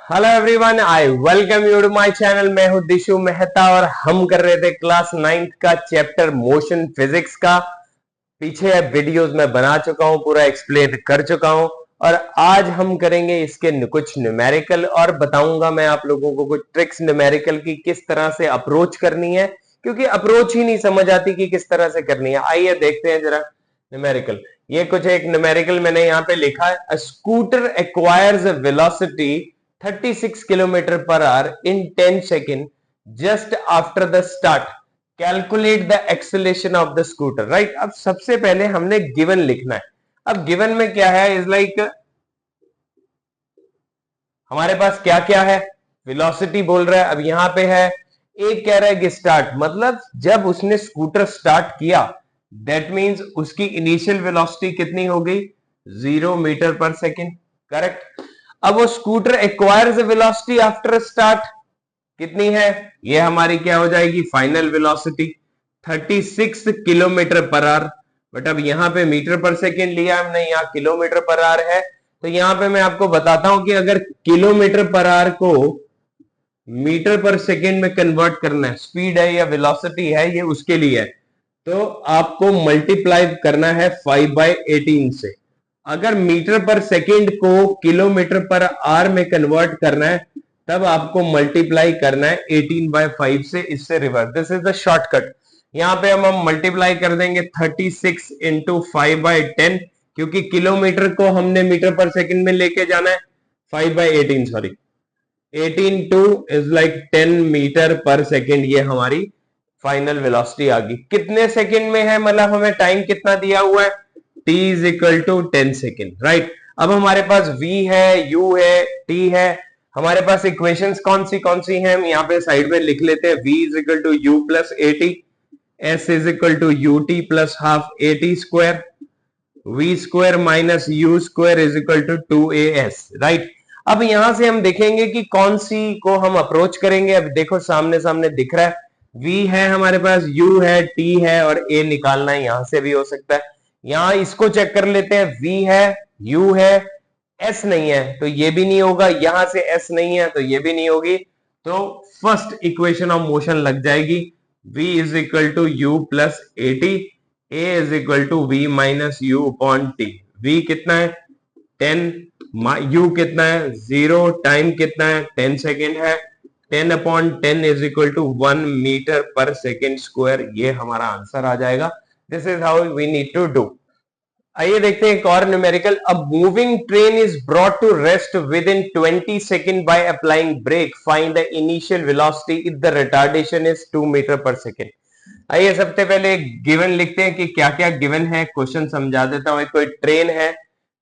Hello everyone, I welcome you to my channel. मैं हूं दिशु मेहता और हम कर रहे थे क्लास 9th का चैप्टर मोशन फिजिक्स का। पीछे वीडियोस मैं बना चुका हूं, पूरा एक्सप्लेन कर चुका हूं और आज हम करेंगे इसके कुछ न्यूमेरिकल और बताऊंगा मैं आप लोगों को कुछ ट्रिक्स न्यूमेरिकल की किस तरह से अप्रोच करनी है, क्योंकि अप्रोच ही नहीं समझ आती कि किस तरह से करनी है। आइए देखते हैं जरा न्यूमेरिकल। ये कुछ एक न्यूमेरिकल मैंने यहाँ पे लिखा है। A scooter acquires a velocity 36 kilometre per hour in 10 second just after the start, calculate the acceleration of the scooter. Right, अब सबसे पहले हमने गिवन लिखना है। अब गिवन में क्या है, इज लाइक हमारे पास क्या क्या है, वेलोसिटी बोल रहा है। अब यहां पे है, एक कह रहा है कि स्टार्ट, मतलब जब उसने स्कूटर स्टार्ट किया दैट मींस उसकी इनिशियल वेलोसिटी कितनी हो गई, 0 मीटर पर सेकेंड। करेक्ट। अब वो scooter acquires velocity after start कितनी है, ये हमारी क्या हो जाएगी, final velocity 36 kilometre per our. But अब यहां पे मीटर पर सेकेंड लिया हमने, यहाँ किलोमीटर पर आवर है। तो यहां पे मैं आपको बताता हूं कि अगर किलोमीटर पर आवर को मीटर पर सेकेंड में कन्वर्ट करना है, स्पीड है या वेलोसिटी है, ये उसके लिए है, तो आपको मल्टीप्लाई करना है 5/18 से। अगर मीटर पर सेकेंड को किलोमीटर पर आवर में कन्वर्ट करना है तब आपको मल्टीप्लाई करना है 18/5 से, इससे reverse. This is the shortcut. यहां पे हम मल्टीप्लाई कर देंगे 36 इंटू 5/10, क्योंकि किलोमीटर को हमने मीटर पर सेकेंड में लेके जाना है। 5/18 sorry 18 is like 10 metre per second, ये हमारी फाइनल वेलोसिटी आ गई। कितने सेकेंड में है, मतलब हमें टाइम कितना दिया हुआ है, t is equal to 10 second. Right, अब हमारे पास v है, u है, t है। हमारे पास इक्वेशंस कौन सी हैं, हम यहाँ पे साइड में लिख लेते हैं। v is equal to u plus a t, s is equal to u t plus half a t square, v square minus u square is equal to 2as। Right, अब यहां से हम देखेंगे कि कौन सी को हम अप्रोच करेंगे। अब देखो सामने सामने दिख रहा है, v है हमारे पास, u है, t है और a निकालना है, यहां से भी हो सकता है। यहां इसको चेक कर लेते हैं, v है, u है, s नहीं है तो ये भी नहीं होगा, यहां से s नहीं है तो ये भी नहीं होगी। तो फर्स्ट इक्वेशन ऑफ मोशन लग जाएगी, v is equal to u plus a t, a is equal to v minus u upon t. v कितना है 10, u कितना है 0, टाइम कितना है 10 सेकेंड है, 10/10 is equal to 1 metre per second square, ये हमारा आंसर आ जाएगा। This is how we need to do. आइए देखते हैं एक और numerical. A moving train is brought to rest within 20 second by applying brake, find the initial velocity if the retardation is 2 metre per second. आइए सबसे पहले given लिखते हैं कि क्या क्या गिवन है, क्वेश्चन समझा देता हूं। कोई ट्रेन है,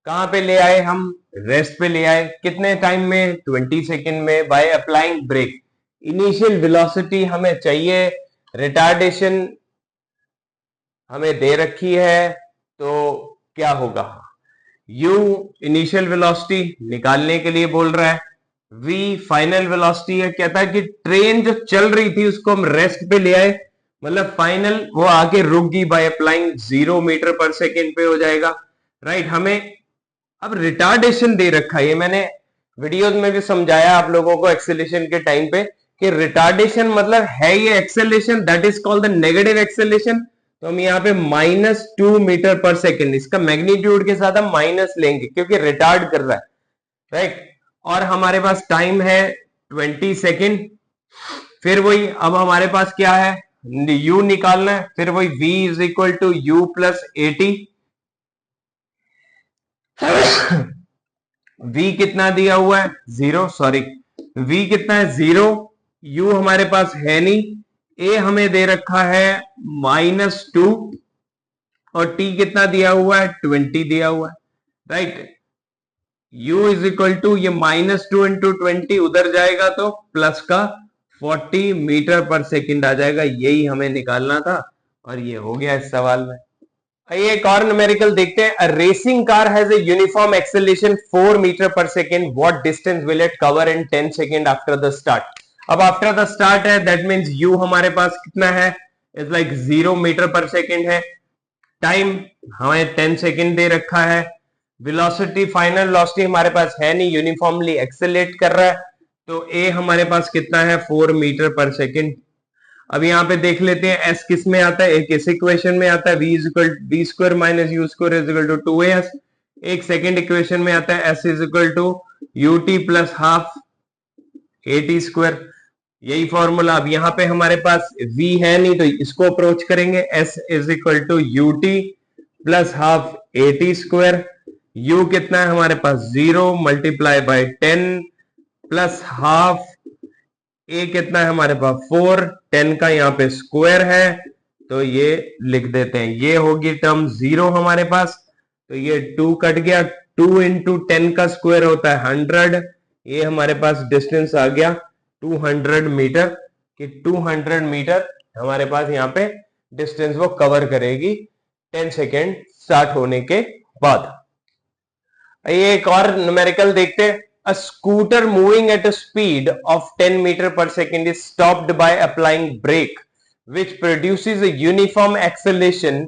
कहां पे ले आए हम, रेस्ट पे ले आए, कितने टाइम में, 20 सेकेंड में, by applying brake. Initial velocity हमें चाहिए, रिटार्डेशन हमें दे रखी है, तो क्या होगा, u इनिशियल वेलोसिटी निकालने के लिए बोल रहा है, v फाइनल वेलोसिटी है। कहता है कि ट्रेन जो चल रही थी उसको हम रेस्ट पे ले आए, मतलब फाइनल वो आके रुक गई, by applying 0 metre per second पे हो जाएगा। राइट, हमें अब रिटार्डेशन दे रखा है, ये मैंने वीडियोस में भी समझाया आप लोगों को एक्सेलेरेशन के टाइम पे कि रिटार्डेशन मतलब है ये acceleration, that is called the negative acceleration. तो हम यहाँ पे -2 मीटर पर सेकेंड, इसका मैग्नीट्यूड के साथ हम माइनस लेंगे क्योंकि रिटार्ड कर रहा है। राइट, और हमारे पास टाइम है 20 सेकेंड। फिर वही, अब हमारे पास क्या है, u निकालना है, फिर वही v is equal to u plus a t. v कितना दिया हुआ है 0, सॉरी v कितना है 0, u हमारे पास है नहीं, a हमें दे रखा है -2 और t कितना दिया हुआ है 20 दिया हुआ है। Right, u is equal to ये -2 इंटू 20 उधर जाएगा तो प्लस का 40 मीटर पर सेकेंड आ जाएगा, यही हमें निकालना था और ये हो गया इस सवाल में। आइए एक और न्यूमेरिकल देखते हैं। A racing car has a uniform acceleration 4 metre per second, what distance will it cover in 10 second after the start. अब आफ्टर द स्टार्ट है, दैट मींस u हमारे पास कितना है, is like 0 metre per second है, time हमें 10 second दे रखा है, वेलोसिटी फाइनल वेलोसिटी हमारे पास है नहीं, यूनिफॉर्मली एक्सेलरेट कर रहा है, तो ए हमारे पास कितना है 4 मीटर पर सेकेंड। अब यहाँ पे देख लेते हैं एस किस में आता है, एक इस इक्वेशन में आता है v equal b square minus u square is equal to 2as। एक सेकेंड इक्वेशन में आता है s is equal to u t plus half a t square, यही फॉर्मूला। अब यहाँ पे हमारे पास v है नहीं तो इसको अप्रोच करेंगे, s is equal to u t plus half a t square. u कितना है हमारे पास 0 multiply by 10 plus half a कितना है हमारे पास 4, 10 का यहाँ पे स्क्वायर है तो ये लिख देते हैं, ये होगी टर्म 0 हमारे पास। तो ये 2 कट गया, 2 इंटू 10 का स्क्वायर होता है 100। ये हमारे पास डिस्टेंस आ गया 200 मीटर, कि 200 मीटर हमारे पास यहाँ पे डिस्टेंस वो कवर करेगी 10 सेकेंड स्टार्ट होने के बाद। ये एक और न्यूमेरिकल देखते हैं। A scooter moving at a speed of 10 meter per second is stopped by applying brake, which produces a uniform acceleration.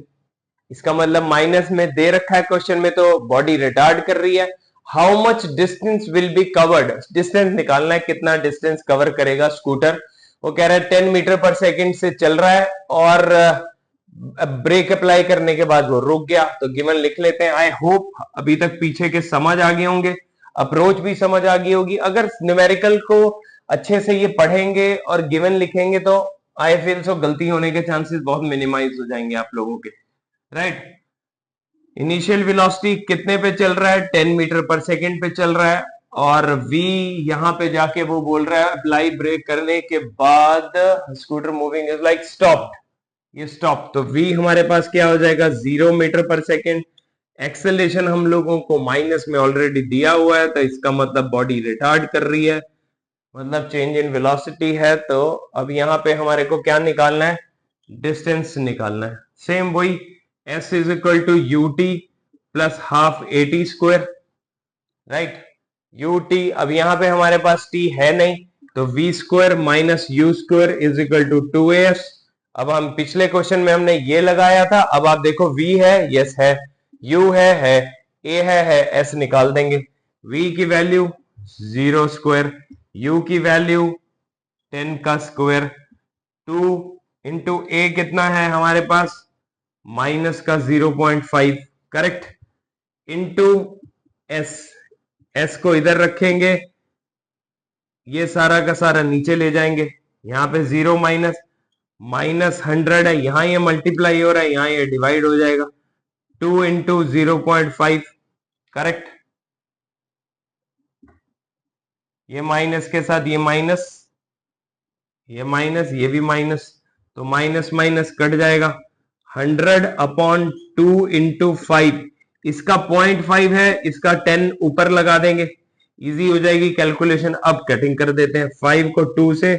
इसका मतलब माइनस में दे रखा है क्वेश्चन में, तो बॉडी रिटार्ड कर रही है। How much distance will be covered, distance निकालना है, कितना डिस्टेंस कवर करेगा स्कूटर। वो कह रहा है 10 मीटर पर सेकेंड से चल रहा है और ब्रेक अप्लाई करने के बाद वो रुक गया। तो गिवन लिख लेते हैं। आई होप अभी तक पीछे के समझ आ गए होंगे, अप्रोच भी समझ आ गई होगी। अगर न्यूमेरिकल को अच्छे से ये पढ़ेंगे और गिवन लिखेंगे तो आई फील सो गलती होने के चांसेस बहुत मिनिमाइज हो जाएंगे आप लोगों के, राइट। इनिशियल वेलोसिटी कितने पे चल रहा है, 10 मीटर पर सेकेंड पे चल रहा है, और v यहां पे जाके वो बोल रहा है अप्लाई ब्रेक करने के बाद scooter moving is like stopped, ये स्टॉप। तो v हमारे पास क्या हो जाएगा 0 मीटर पर सेकेंड। एक्सेलरेशन हम लोगों को माइनस में ऑलरेडी दिया हुआ है, तो इसका मतलब बॉडी रिटार्ड कर रही है, मतलब चेंज इन वेलोसिटी है। तो अब यहाँ पे हमारे को क्या निकालना है, डिस्टेंस निकालना है। सेम वही s is equal to u t plus half a t square, right. U t, अब यहाँ पे हमारे पास t है नहीं, तो v square minus u square is equal to 2as। अब हम पिछले क्वेश्चन में हमने ये लगाया था, अब आप देखो v है, यस है, u है, a है, s निकाल देंगे। v की वैल्यू 0 स्क्वायर, u की वैल्यू 10 का स्क्वायर, 2 इंटू a कितना है हमारे पास माइनस का 0.5, करेक्ट, इंटू s को इधर रखेंगे, ये सारा का सारा नीचे ले जाएंगे, यहाँ पे 0 माइनस 100 है, यहां ये मल्टीप्लाई हो रहा है, यहां ये डिवाइड हो जाएगा, 2 इंटू 0.5, करेक्ट। ये माइनस के साथ ये माइनस, ये भी माइनस, तो माइनस माइनस कट जाएगा। 100 अपॉन 2 इंटू 5, इसका 0.5 है, इसका 10 ऊपर लगा देंगे, इजी हो जाएगी कैलकुलेशन। अब कटिंग कर देते हैं, 5 को 2 से,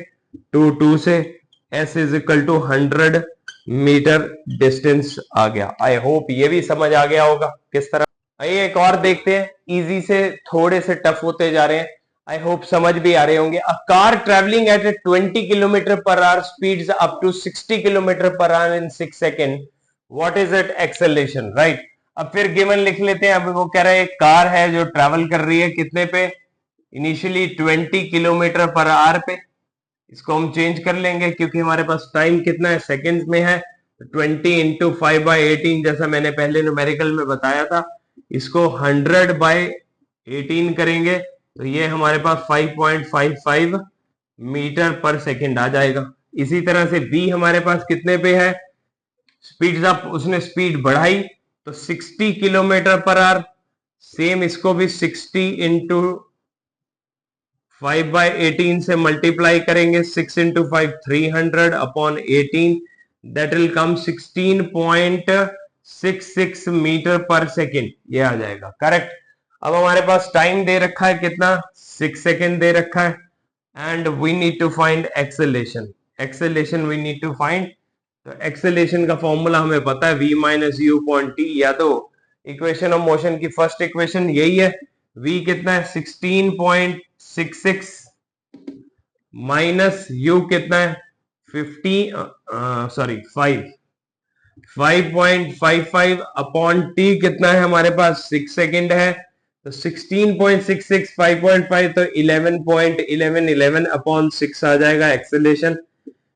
2 से, s is equal to 100 metre distance आ गया। आई होप ये भी समझ आ गया होगा किस तरह। आइए एक और देखते हैं, इजी से थोड़े से टफ होते जा रहे हैं, आई होप समझ भी आ रहे होंगे। A car travelling at 20 kilometre per hour speeds up to 60 kilometre per hour in 6 second, what is it acceleration, right. अब फिर गिवन लिख लेते हैं। अब वो कह रहा है एक कार है जो ट्रेवल कर रही है कितने पे, इनिशियली 20 किलोमीटर पर आवर पे। इसको हम चेंज कर लेंगे क्योंकि हमारे पास टाइम कितना है, सेकेंड्स में है, 20 इंटू 5/18 जैसा मैंने पहले न्यूमेरिकल में बताया था। इसको 100/18 करेंगे तो ये हमारे पास 5.55 मीटर पर सेकेंड आ जाएगा। इसी तरह से b हमारे पास कितने पे है, स्पीड अप, उसने स्पीड बढ़ाई तो 60 किलोमीटर पर आवर, सेम इसको भी 60 इंटू 5/18 से मल्टीप्लाई करेंगे, 6 into 5 300 upon 18, that will come 16.66 metre per second, ये आ जाएगा, करेक्ट। अब हमारे पास टाइम दे रखा है कितना, 6 सेकेंड दे रखा है, and we need to find acceleration, acceleration we need to find. तो एक्सेलेरेशन का फॉर्मूला हमें पता है, v minus u upon t, या तो इक्वेशन ऑफ मोशन की फर्स्ट इक्वेशन यही है। v कितना है 16.66 माइनस u कितना है 5.55 अपॉन t कितना है हमारे पास 6 सेकेंड है, तो 16.66 5.5 तो 11.11 अपॉन 6 आ जाएगा एक्सेलेरेशन।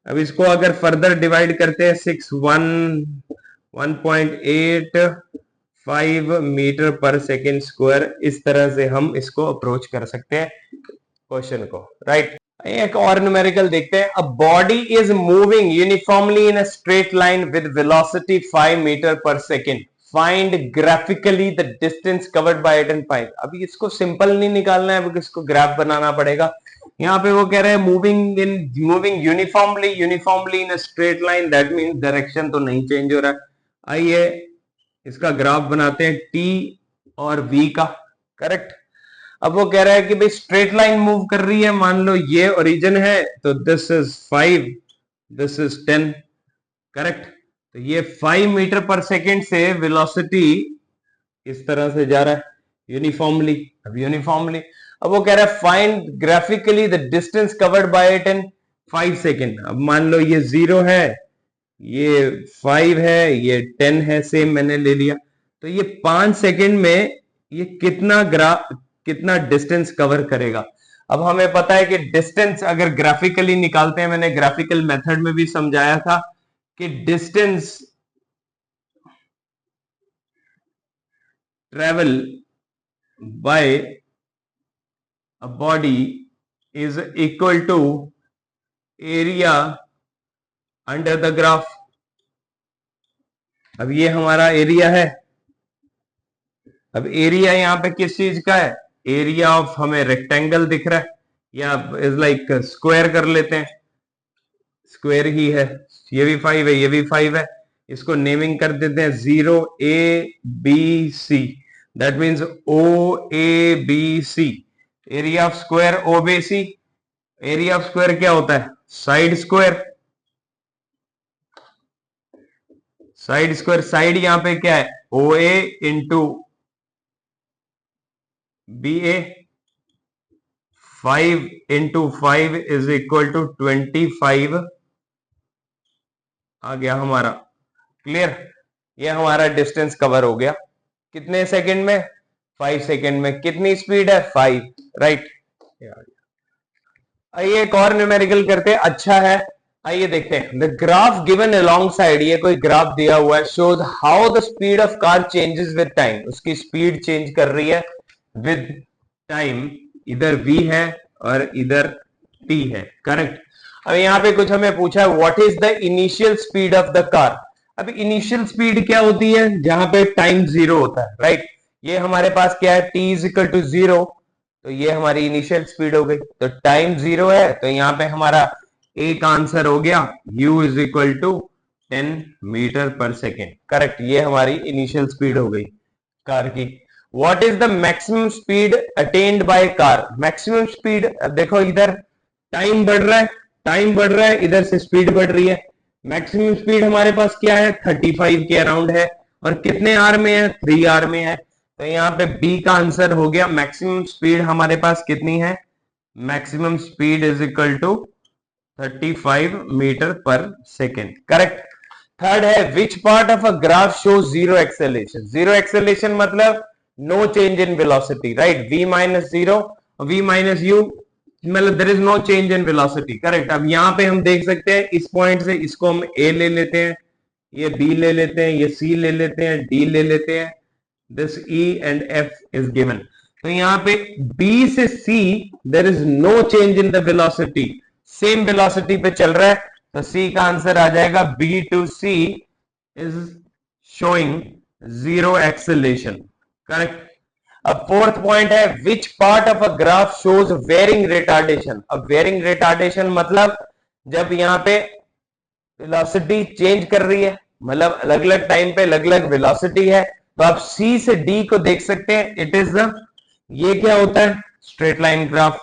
अब इसको अगर फर्दर डिवाइड करते हैं 1.85 मीटर पर सेकेंड स्क्वायर, इस तरह से हम इसको अप्रोच कर सकते हैं क्वेश्चन को, राइट। एक और न्यूमेरिकल देखते हैं। A body is moving uniformly in a straight line with velocity 5 metre per second, find graphically the distance covered by it and find. अभी इसको सिंपल नहीं निकालना है, इसको ग्राफ बनाना पड़ेगा। यहाँ पे वो कह रहे हैं moving uniformly in a straight line, that means direction तो नहीं चेंज हो रहा है। आइए इसका ग्राफ बनाते हैं टी और वी का, करेक्ट। अब वो कह रहा है कि भाई स्ट्रेट लाइन मूव कर रही है, मान लो ये ओरिजिन है, तो this is 5, this is 10, correct. तो ये 5 मीटर पर सेकेंड से वेलोसिटी इस तरह से जा रहा है यूनिफॉर्मली। अब वो कह रहा है find graphically the distance covered by it in 5 second. अब मान लो ये 0 है, ये 5 है, ये 10 है, सेम मैंने ले लिया। तो ये 5 सेकेंड में ये कितना डिस्टेंस कवर करेगा। अब हमें पता है कि डिस्टेंस अगर ग्राफिकली निकालते हैं, मैंने ग्राफिकल मेथड में भी समझाया था कि distance travel by a body is equal to area under the graph. अब ये हमारा एरिया है। अब एरिया यहां पे किस चीज का है, एरिया ऑफ हमें रेक्टेंगल दिख रहा है, या इज लाइक स्क्वायर कर लेते हैं, स्क्वायर ही है। ये भी 5 है, ये भी 5 है, इसको नेमिंग कर देते हैं 0ABC, that means OABC, area of square OBC। Area of square क्या होता है, साइड स्क्वायर। साइड यहां पे क्या है, OA into BA, 5 into 5 is equal to 25 आ गया हमारा, क्लियर। ये हमारा डिस्टेंस कवर हो गया कितने सेकंड में, 5 सेकंड में। कितनी स्पीड है, 5, राइट। आइए एक और न्यूमेरिकल करते हैं, अच्छा है। आइए देखते हैं the graph given along side, ये कोई ग्राफ दिया हुआ है, shows how the speed of car changes with time. उसकी स्पीड चेंज कर रही है विद टाइम, इधर v है और इधर t है, करेक्ट। अब यहाँ पे कुछ हमें पूछा है what is the initial speed of the car. अब इनिशियल स्पीड क्या होती है, जहां पे टाइम 0 होता है, राइट। ये हमारे पास क्या है, t इज इक्वल टू 0, तो ये हमारी इनिशियल स्पीड हो गई। तो टाइम 0 है, तो यहाँ पे हमारा एक आंसर हो गया, u is equal to 10 metre per second, correct. ये हमारी इनिशियल स्पीड हो गई कार की। What is the maximum speed attained by car. Maximum speed, देखो इधर टाइम बढ़ रहा है, इधर से स्पीड बढ़ रही है। मैक्सिमम स्पीड हमारे पास क्या है, 35 के अराउंड है, और कितने आर में है, 3 आर में है। तो यहाँ पे बी का आंसर हो गया, मैक्सिमम स्पीड हमारे पास कितनी है, maximum speed is equal to 35 metre per second, correct. Third है which part of a graph show zero acceleration. Zero acceleration मतलब no change in velocity, right. v minus 0, v minus u, मतलब there is no change in velocity, correct. अब यहाँ पे हम देख सकते हैं इस पॉइंट से इसको हम a ले लेते हैं, ये b ले लेते हैं, ये c ले लेते हैं, d ले लेते हैं, this e and f is given. तो यहाँ पे b से c there is no change in the velocity, same velocity पे चल रहा है, तो c का आंसर आ जाएगा b to c is showing zero acceleration, correct. अब फोर्थ पॉइंट है which part of a graph shows varying retardation. अब वेरिंग रिटार्डेशन मतलब जब यहाँ पे वेलोसिटी चेंज कर रही है, मतलब अलग अलग टाइम पे अलग अलग वेलोसिटी है। तो आप C से D को देख सकते हैं, इट इज द, ये क्या होता है, स्ट्रेट लाइन ग्राफ।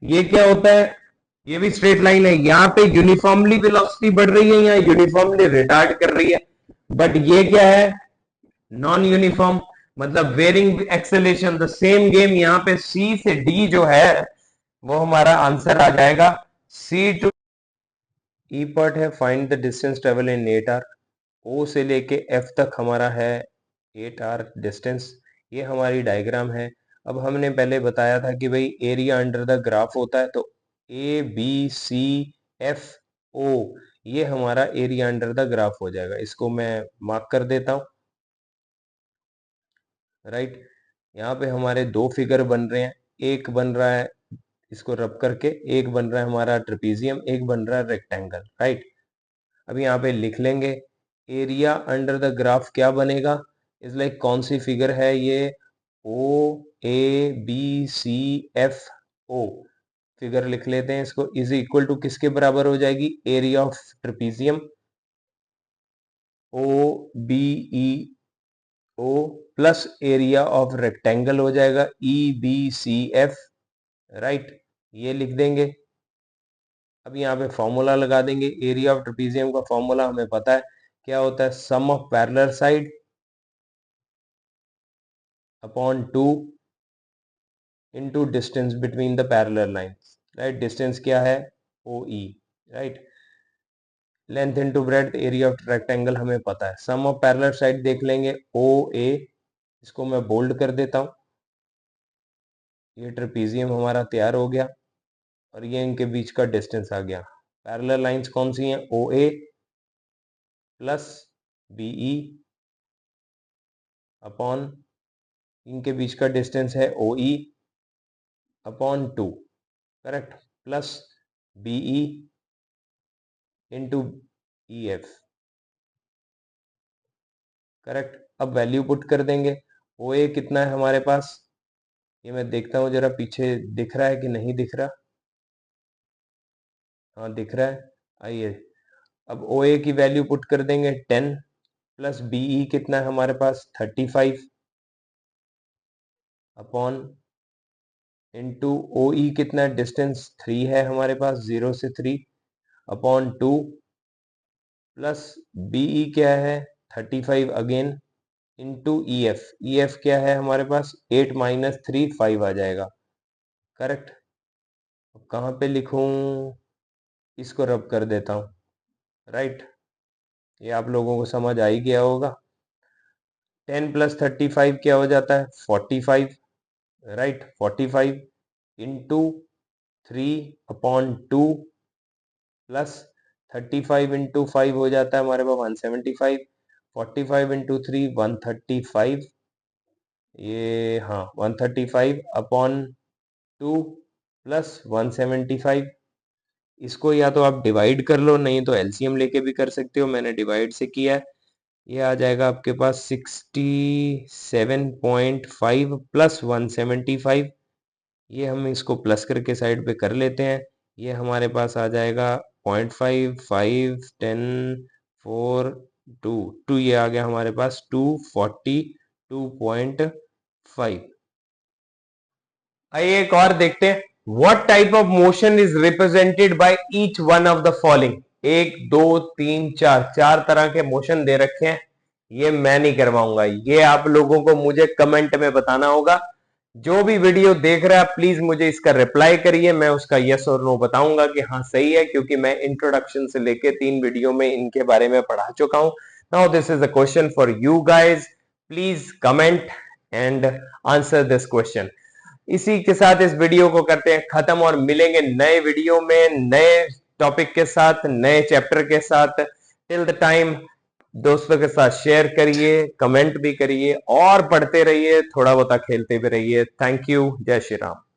ये क्या होता है, ये भी स्ट्रेट लाइन है। यहाँ पे यूनिफॉर्मली वेलोसिटी बढ़ रही है, यहाँ यूनिफॉर्मली रिटार्ड कर रही है। बट ये क्या है, नॉन यूनिफॉर्म, मतलब varying acceleration. The same game, यहाँ पे C से D जो है वो हमारा आंसर आ जाएगा C टू ई पार्ट है, find the distance travel in 8 hour. O से लेके F तक हमारा है 8 आर डिस्टेंस। ये हमारी डायग्राम है। अब हमने पहले बताया था कि भाई एरिया अंडर द ग्राफ होता है, तो ABCFO ये हमारा एरिया अंडर द ग्राफ हो जाएगा। इसको मैं मार्क कर देता हूं, राइट। यहाँ पे हमारे दो फिगर बन रहे हैं, एक बन रहा है इसको रब करके, एक बन रहा है हमारा ट्रेपीजियम, एक बन रहा है रेक्टेंगल, राइट। अब यहाँ पे लिख लेंगे एरिया अंडर द ग्राफ क्या बनेगा, इज लाइक कौन सी फिगर है ये, OABCFO फिगर लिख लेते हैं इसको, इज इक्वल टू किसके बराबर हो जाएगी, area of trapezium OBEO plus area of rectangle हो जाएगा EBCF, राइट। ये लिख देंगे। अब यहाँ पे फॉर्मूला लगा देंगे, एरिया ऑफ ट्रेपीजियम का फॉर्मूला हमें पता है क्या होता है, sum of parallel side upon 2 into distance between the parallel lines, right. Distance क्या है, OE, right. Length into breadth, area of rectangle हमें पता है। सम ऑफ पैरेलल साइड देख लेंगे, OA, इसको मैं बोल्ड कर देता हूं। ये ट्रेपीजियम हमारा तैयार हो गया और ये इनके बीच का डिस्टेंस आ गया। पैरेलल लाइंस कौन सी हैं, OA प्लस BE अपॉन इनके बीच का डिस्टेंस है OE upon 2, correct, plus BE into EF, correct. अब वैल्यू पुट कर देंगे। OA कितना है हमारे पास, ये मैं देखता हूँ जरा पीछे दिख रहा है कि नहीं दिख रहा, हाँ दिख रहा है। आइए अब OA की वैल्यू पुट कर देंगे 10 प्लस BE कितना है हमारे पास 35 अपॉन इंटू OE कितना है, डिस्टेंस 3 है हमारे पास, 0 से 3 अपॉन 2 प्लस BE क्या है 35 अगेन इंटू EF क्या है हमारे पास 8 माइनस 3 5 आ जाएगा, करेक्ट। अब कहाँ पे लिखूं, इसको रब कर देता हूं, राइट। ये आप लोगों को समझ आ ही गया होगा। 10 प्लस 35 क्या हो जाता है 45, right. 45 into 3 upon 2 plus 35 into 5 हो जाता है हमारे पास 175, 45 इंटू 3 135, ये हाँ 135 अपॉन 2 प्लस 175। इसको या तो आप डिवाइड कर लो, नहीं तो एलसीएम लेके भी कर सकते हो, मैंने डिवाइड से किया है। ये आ जाएगा आपके पास 67.5 प्लस 175, ये हम इसको प्लस करके साइड पे कर लेते हैं। ये हमारे पास आ जाएगा 0.5 5 10 4 2 ये आ गया हमारे पास 242.5। आइए एक और देखते हैं, what type of motion is represented by each one of the following. 1 2 3 4 चार तरह के मोशन दे रखे हैं, ये मैं नहीं करवाऊंगा, ये आप लोगों को मुझे कमेंट में बताना होगा। जो भी वीडियो देख रहा है प्लीज मुझे इसका रिप्लाई करिए, मैं उसका यस और नो बताऊंगा कि हाँ सही है, क्योंकि मैं इंट्रोडक्शन से लेके 3 वीडियो में इनके बारे में पढ़ा चुका हूं। Now this is a question for you guys, please comment and answer this question. इसी के साथ इस वीडियो को करते हैं खत्म और मिलेंगे नए वीडियो में नए टॉपिक के साथ, नए चैप्टर के साथ। टिल द टाइम दोस्तों के साथ शेयर करिए, कमेंट भी करिए और पढ़ते रहिए, थोड़ा बहुत खेलते भी रहिए। थैंक यू, जय श्री राम।